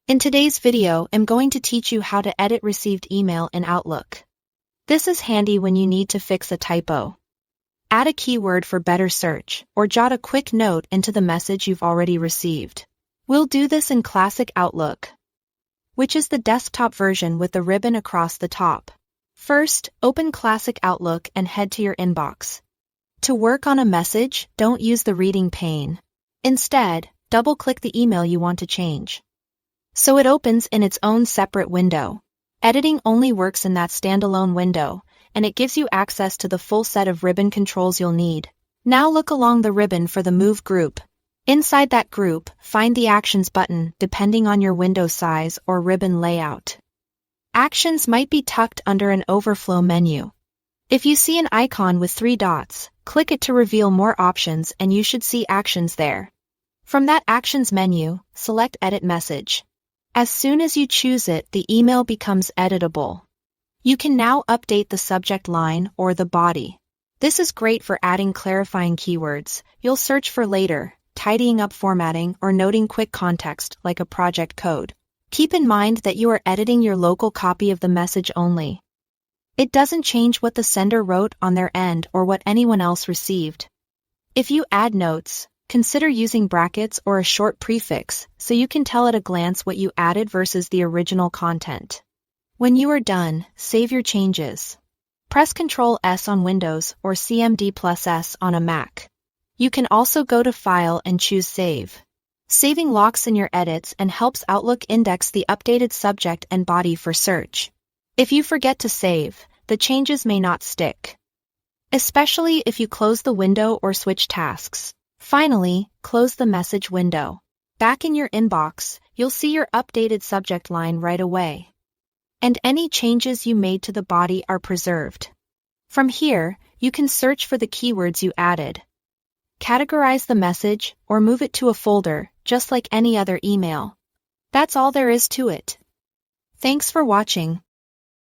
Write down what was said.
In today's video, I'm going to teach you how to edit received email in Outlook. This is handy when you need to fix a typo, add a keyword for better search, or jot a quick note into the message you've already received. We'll do this in Classic Outlook, which is the desktop version with the ribbon across the top. First, open Classic Outlook and head to your inbox. To work on a message, don't use the reading pane. Instead, double-click the email you want to change, so it opens in its own separate window. Editing only works in that standalone window, and it gives you access to the full set of ribbon controls you'll need. Now look along the ribbon for the Move group. Inside that group, find the Actions button depending on your window size or ribbon layout. Actions might be tucked under an overflow menu. If you see an icon with 3 dots, click it to reveal more options and you should see Actions there. From that Actions menu, select Edit Message. As soon as you choose it, the email becomes editable. You can now update the subject line or the body. This is great for adding clarifying keywords you'll search for later, tidying up formatting, or noting quick context like a project code. Keep in mind that you are editing your local copy of the message only. It doesn't change what the sender wrote on their end or what anyone else received. If you add notes, consider using brackets or a short prefix so you can tell at a glance what you added versus the original content. When you are done, save your changes. Press Ctrl+S on Windows or Cmd+S on a Mac. You can also go to File and choose Save. Saving locks in your edits and helps Outlook index the updated subject and body for search. If you forget to save, the changes may not stick, especially if you close the window or switch tasks. Finally, close the message window. Back in your inbox, you'll see your updated subject line right away, and any changes you made to the body are preserved. From here, you can search for the keywords you added, categorize the message, or move it to a folder, just like any other email. That's all there is to it. Thanks for watching.